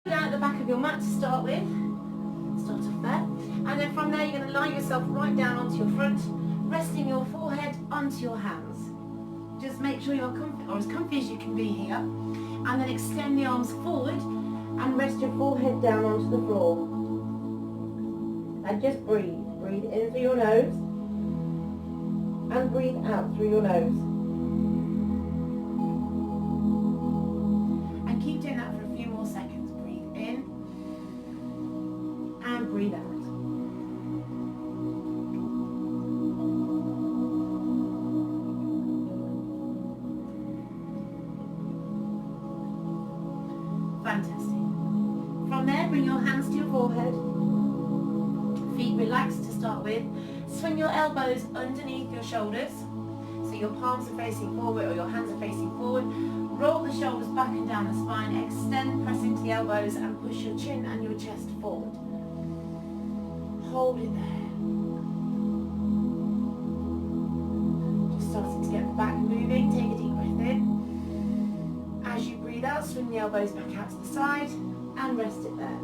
Down at the back of your mat to start with. Start off there. And then from there you're going to lie yourself right down onto your front, resting your forehead onto your hands. Just make sure you're comfy, or as comfy as you can be here. And then extend the arms forward and rest your forehead down onto the floor. And just breathe. Breathe in through your nose and breathe out through your nose. And keep doing that for a few more seconds. Breathe in and breathe out. Fantastic. From there, bring your hands to your forehead. Feet relaxed to start with. Swing your elbows underneath your shoulders. So your palms are facing forward or your hands are facing forward. Roll the shoulders back and down the spine. Extend, press into the elbows and push your chin and your chest forward. Hold it there. Just starting to get the back moving. Take a deep breath in. As you breathe out, swing the elbows back out to the side and rest it there.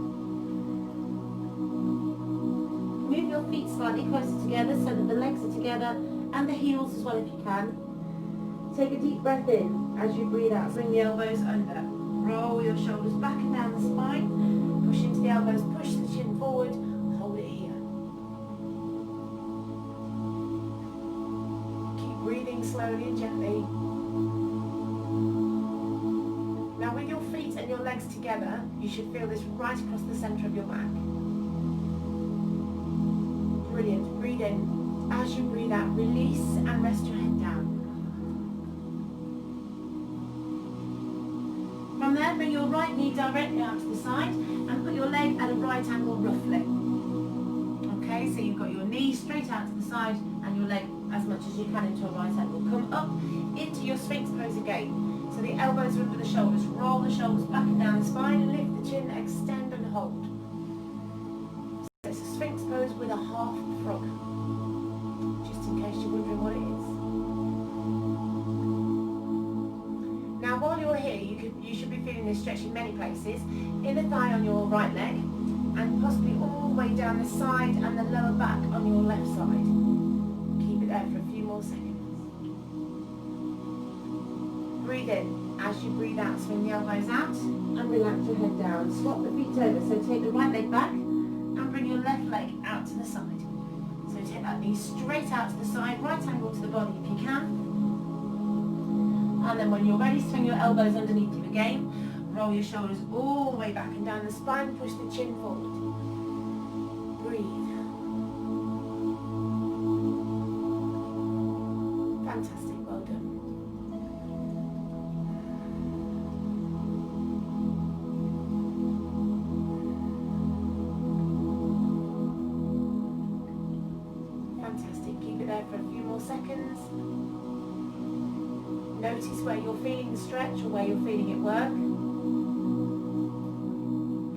Move your feet slightly closer together so that the legs are together and the heels as well if you can. Take a deep breath in. As you breathe out, swing the elbows under. Roll your shoulders back and down the spine. Push into the elbows, push the chin forward. Hold it here. Keep breathing slowly and gently. Now with your feet and your legs together, you should feel this right across the centre of your back. Brilliant. Breathe in. As you breathe out, release and rest your head down. From there, bring your right knee directly out to the side and put your leg at a right angle roughly. Okay, so you've got your knee straight out to the side and your leg as much as you can into a right angle. Come up into your Sphinx pose again. So the elbows are under the shoulders. Roll the shoulders back and down the spine, lift the chin, extend and hold. So it's a Sphinx pose with a half frog. Just in case you're wondering what it is. Now while you're here, you should be feeling this stretch in many places. Inner thigh on your right leg and possibly all the way down the side and the lower back on your left side. Keep it there for a few more seconds. Breathe in. As you breathe out, swing the elbows out and relax your head down. Swap the feet over. So take the right leg back and bring your left leg out to the side. So take that knee straight out to the side, right angle to the body if you can. And then when you're ready, swing your elbows underneath you again. Roll your shoulders all the way back and down the spine. Push the chin forward. Breathe. Fantastic. Well done. Fantastic. Keep it there for a few more seconds. Notice where you're feeling the stretch or where you're feeling it work.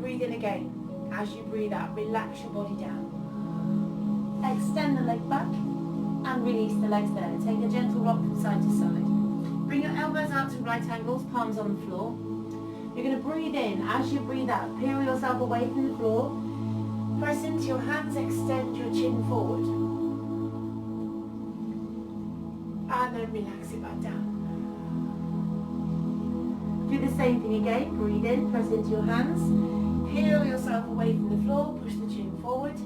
Breathe in again. As you breathe out, relax your body down. Extend the leg back and release the legs there. Take a gentle rock from side to side. Bring your elbows out to right angles, palms on the floor. You're going to breathe in. As you breathe out, peel yourself away from the floor. Press into your hands, extend your chin forward. And then relax it back down. Do the same thing again. Breathe in, press into your hands. Peel yourself away from the floor, push the chin forward.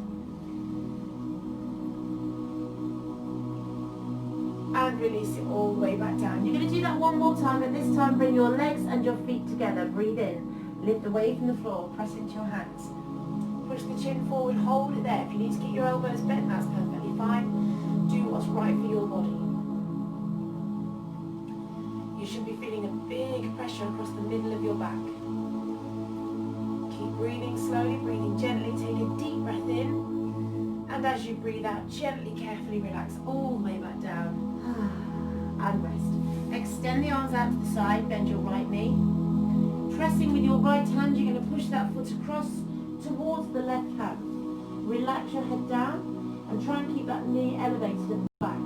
And release it all the way back down. You're going to do that one more time, but this time bring your legs and your feet together. Breathe in, lift away from the floor, press into your hands. Push the chin forward, hold it there. If you need to get your elbows bent, that's perfectly fine. Do what's right for your body. You should be feeling a big pressure across the middle of your back. Keep breathing slowly, breathing gently. Take a deep breath in. And as you breathe out, gently, carefully relax all the way back down. And rest. Extend the arms out to the side, bend your right knee. Pressing with your right hand, you're going to push that foot across towards the left hand. Relax your head down and try and keep that knee elevated at the back.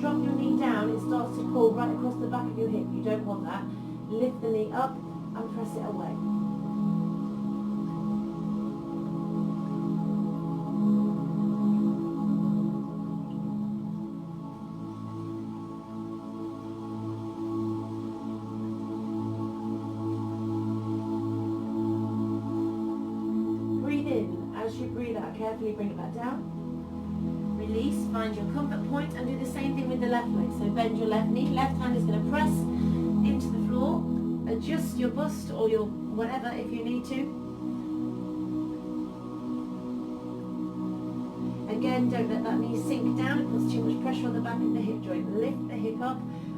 Drop your knee down, it starts to curl right across the back of your hip. You don't want that. Lift the knee up and press it away. As you breathe out, carefully bring it back down. Release, find your comfort point, and do the same thing with the left leg. So bend your left knee, left hand is going to press into the floor. Adjust your bust or your whatever if you need to. Again, don't let that knee sink down. It puts too much pressure on the back of the hip joint. Lift the hip up,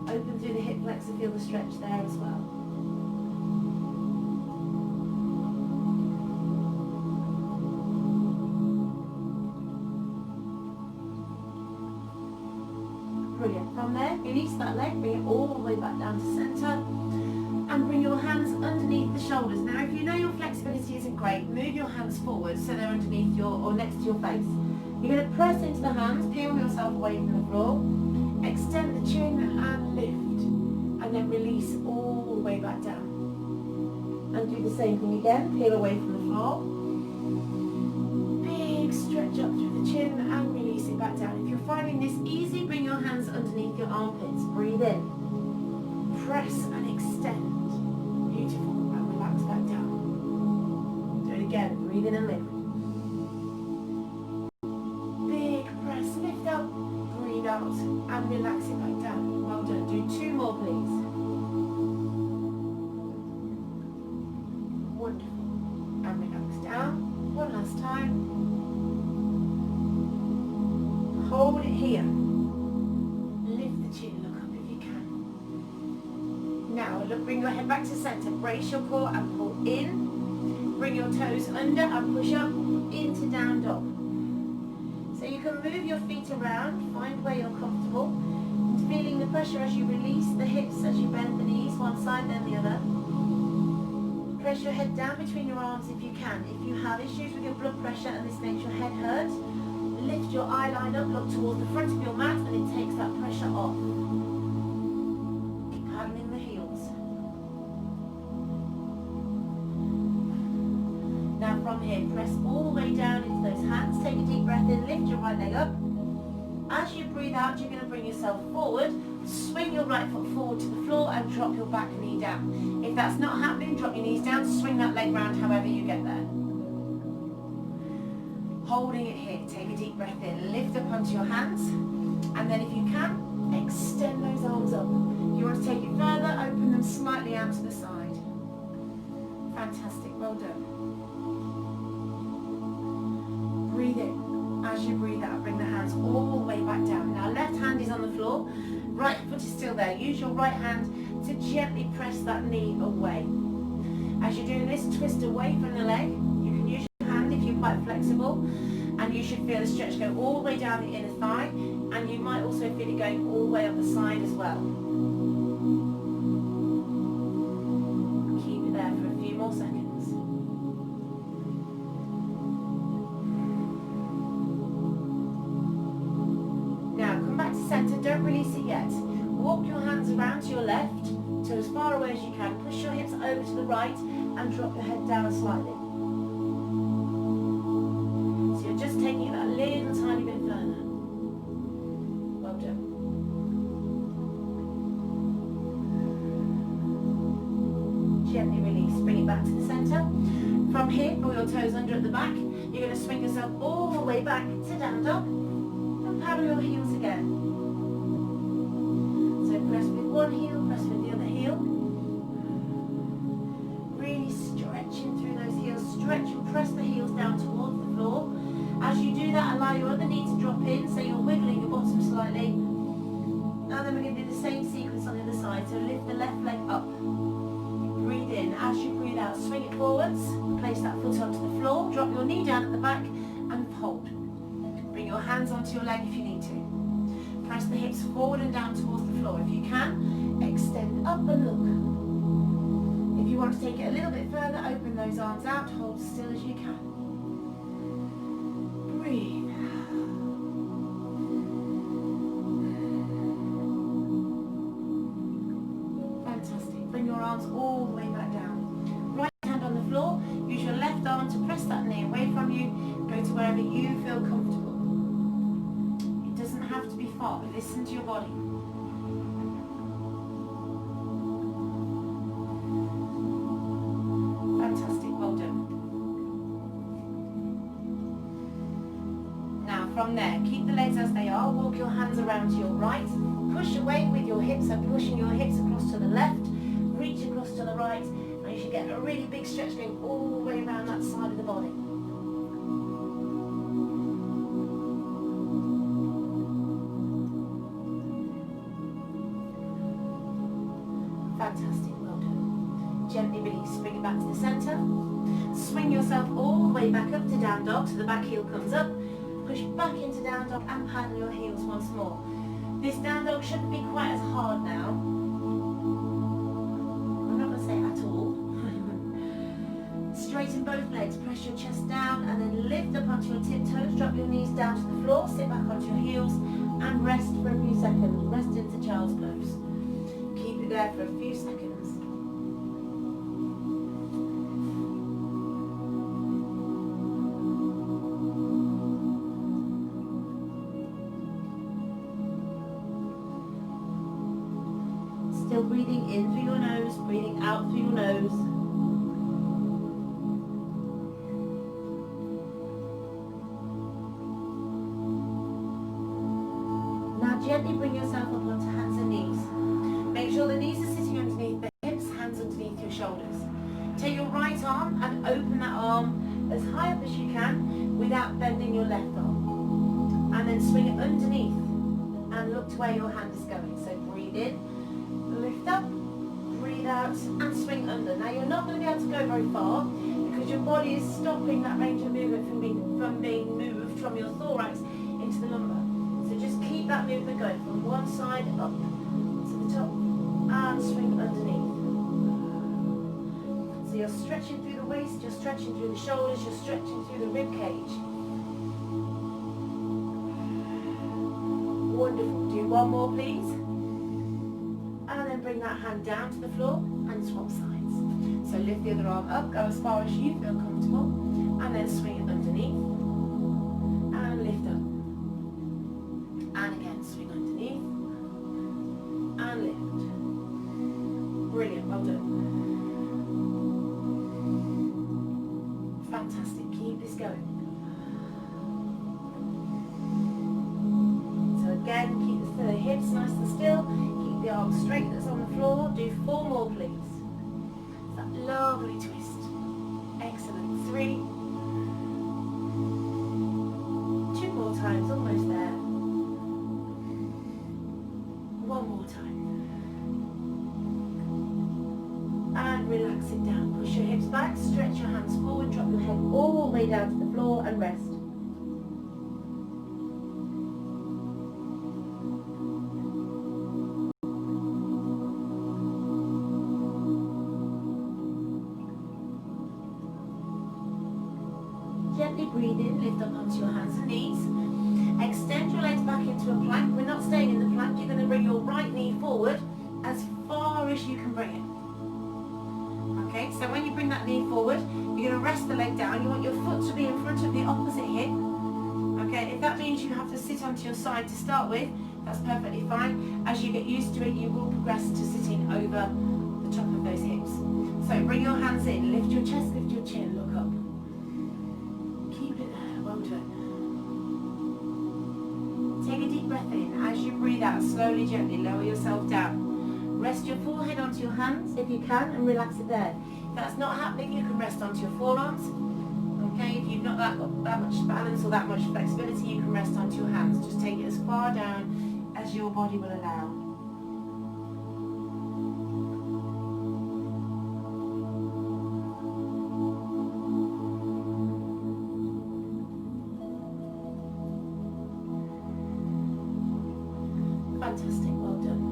open through the hip flexor, feel the stretch there as well. Brilliant. From there, release that leg, bring it all the way back down to centre, and bring your hands underneath the shoulders. Now, if you know your flexibility isn't great, move your hands forward so they're underneath your or next to your face. You're going to press into the hands, peel yourself away from the floor, extend the chin and lift, and then release all the way back down. And do the same thing again, peel away from the floor. Big stretch up through the chin and release it back down. If you're finding this easy, bring your hands underneath your armpits. Breathe in, press and extend. Beautiful, and relax back down. Do it again, breathe in and lift. Out and relax it back down. Well done. Do two more, please. Wonderful. And relax down. One last time. Hold it here. Lift the chin, look up if you can. Now look, bring your head back to center. Brace your core and pull in. Bring your toes under and push up into down dog. So you can move your feet around, find where you're comfortable, and feeling the pressure as you release the hips, as you bend the knees, one side then the other. Press your head down between your arms if you can. If you have issues with your blood pressure and this makes your head hurt, lift your eye line up, look towards the front of your mat, and it takes that pressure off. Keep paddling the heels. Now from here, press all the way down into those hands. Take a deep breath in, lift your right leg up. As you breathe out, you're going to bring yourself forward. Swing your right foot forward to the floor and drop your back knee down. If that's not happening, drop your knees down, swing that leg round however you get there. Holding it here, take a deep breath in, lift up onto your hands, and then if you can, extend those arms up. You want to take it further, open them slightly out to the side. Fantastic, well done. Breathe in. As you breathe out, bring the hands all the way back down. Now left hand is on the floor, right foot is still there. Use your right hand to gently press that knee away. As you're doing this, twist away from the leg. You can use your hand if you're quite flexible, and you should feel the stretch go all the way down the inner thigh, and you might also feel it going all the way up the side as well. Keep it there for a few more seconds. Center, don't release it yet. Walk your hands around to your left, so as far away as you can. Push your hips over to the right and drop your head down slightly. So you're just taking it that little tiny bit further. Well done. Gently release, bring it back to the center. From here, pull your toes under at the back. You're going to swing yourself all the way back to down dog and paddle your heels again. Press with one heel, press with the other heel. Really stretching through those heels. Stretch and press the heels down towards the floor. As you do that, allow your other knee to drop in, so you're wiggling your bottom slightly. And then we're going to do the same sequence on the other side. So lift the left leg up. Breathe in. As you breathe out, swing it forwards. Place that foot onto the floor. Drop your knee down at the back and hold. Bring your hands onto your leg if you need to. Press the hips forward and down towards the floor. If you can, extend up and look. If you want to take it a little bit further, open those arms out, hold still as you can. Breathe. Fantastic. Bring your arms all the way back down. Right hand on the floor. Use your left arm to press that knee away from you. Go to wherever you feel comfortable. Have to be far, but listen to your body. Fantastic, well done. from there, keep the legs as they are, walk your hands around to your right, push away with your hips, so pushing your hips across to the left, reach across to the right, and you should get a really big stretch going all the way around that side of the body. Fantastic, well done. Gently release, bring it back to the centre. Swing yourself all the way back up to down dog, so the back heel comes up. Push back into down dog and paddle your heels once more. This down dog shouldn't be quite as hard now. I'm not going to say at all. Straighten both legs, press your chest down and then lift up onto your tiptoes, drop your knees down to the floor, sit back onto your heels and rest for a few seconds. Rest into child's pose. Keep it there for a few seconds. Still breathing in through your nose, breathing out through your nose. Now gently bring yourself up onto hands and knees. Make sure the knees are sitting underneath the hips, hands underneath your shoulders. Take your right arm and open that arm as high up as you can without bending your left arm. And then swing it underneath and look to where your hand is going. So breathe in. Lift up, breathe out and swing under. Now you're not going to be able to go very far because your body is stopping that range of movement from being moved from your thorax into the lumbar. So just keep that movement going from one side up to the top and swing underneath. So you're stretching through the waist, you're stretching through the shoulders, you're stretching through the rib cage. Wonderful. Do one more please. And then bring that hand down to the floor and swap sides. So lift the other arm up, go as far as you feel comfortable, and then swing it underneath, and lift up. And again, swing underneath, and lift. Brilliant, well done. Fantastic, keep this going. So again, keep the hips nice and still. The arm straight that's on the floor. Do 4 more please. That lovely twist. Excellent. 3. 2 more times, almost there. 1 more time. And relax it down. Push your hips back, stretch your hands forward, drop your head all the way down to the floor and rest. Gently breathe in, lift up onto your hands and knees. Extend your legs back into a plank. We're not staying in the plank. You're going to bring your right knee forward as far as you can bring it. Okay, so when you bring that knee forward, you're going to rest the leg down. You want your foot to be in front of the opposite hip. Okay, if that means you have to sit onto your side to start with, that's perfectly fine. As you get used to it, you will progress to sitting over the top of those hips. So bring your hands in, lift your chest, lift your chin, look up. Take a deep breath in. As you breathe out, slowly, gently lower yourself down. Rest your forehead onto your hands if you can and relax it there. If that's not happening, you can rest onto your forearms. Okay, if you've not got that much balance or that much flexibility, you can rest onto your hands. Just take it as far down as your body will allow. Fantastic, well done.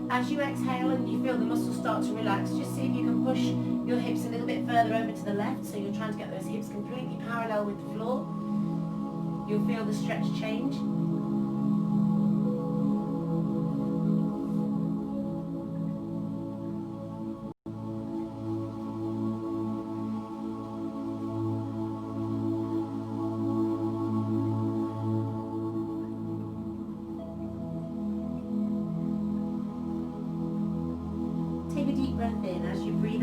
As you exhale and you feel the muscles start to relax, just see if you can push your hips a little bit further over to the left, so you're trying to get those hips completely parallel with the floor. You'll feel the stretch change.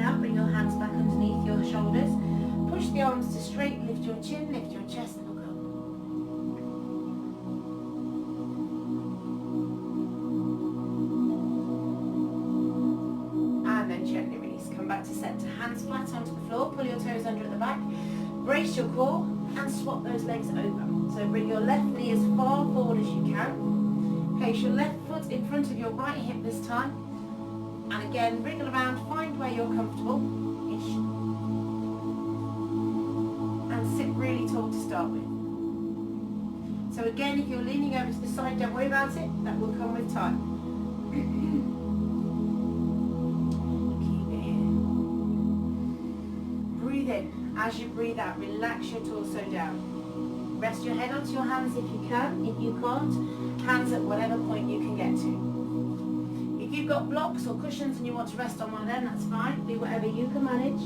out, bring your hands back underneath your shoulders. Push the arms to straight, lift your chin, lift your chest, and look up. And then gently release. Come back to center. Hands flat onto the floor. Pull your toes under at the back. Brace your core and swap those legs over. So bring your left knee as far forward as you can. Place your left foot in front of your right hip this time. And again, wriggle around, find where you're comfortable-ish. And sit really tall to start with. So again, if you're leaning over to the side, don't worry about it. That will come with time. Keep it here. Breathe in. As you breathe out, relax your torso down. Rest your head onto your hands if you can. If you can't, hands at whatever point you can get to. If you've got blocks or cushions and you want to rest on one of them, that's fine. Do whatever you can manage.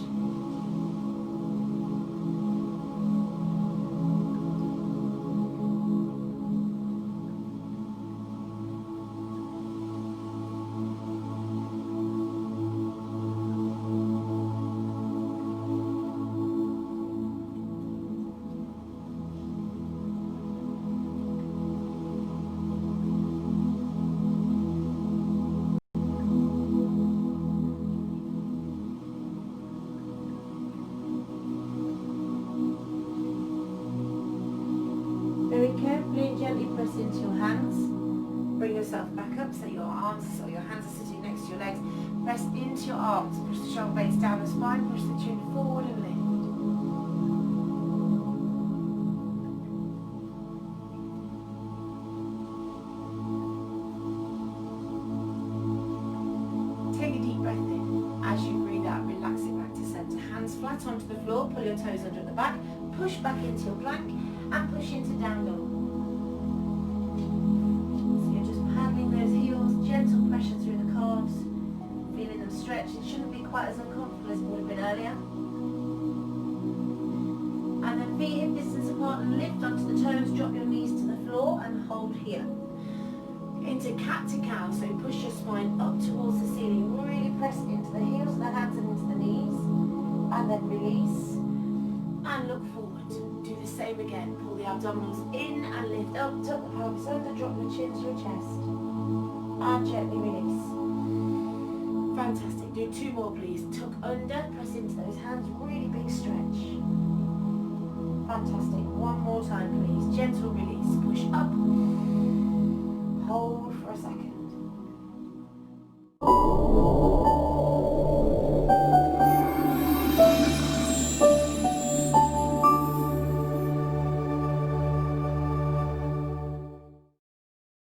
Very carefully and gently press into your hands. Bring yourself back up so your arms or your hands are sitting next to your legs. Press into your arms. Push the shoulder blades down the spine. Push the chin forward and lift. Take a deep breath in. As you breathe out, relax it back to center. Hands flat onto the floor. Pull your toes under at the back. Push back into your plank. And push into down dog. So you're just paddling those heels, gentle pressure through the calves, feeling them stretch. It shouldn't be quite as uncomfortable as it would have been earlier. And then feet hip distance apart and lift onto the toes, drop your knees to the floor and hold here. Into cat to cow, so push your spine up towards the ceiling. Really press into the heels of the hands and into the knees. And then release. And look forward. Do the same again. Pull the abdominals in and lift up. Tuck the pelvis under. Drop your chin to your chest. And gently release. Fantastic. Do two more please. Tuck under. Press into those hands. Really big stretch. Fantastic. One more time please. Gentle release. Push up. Hold.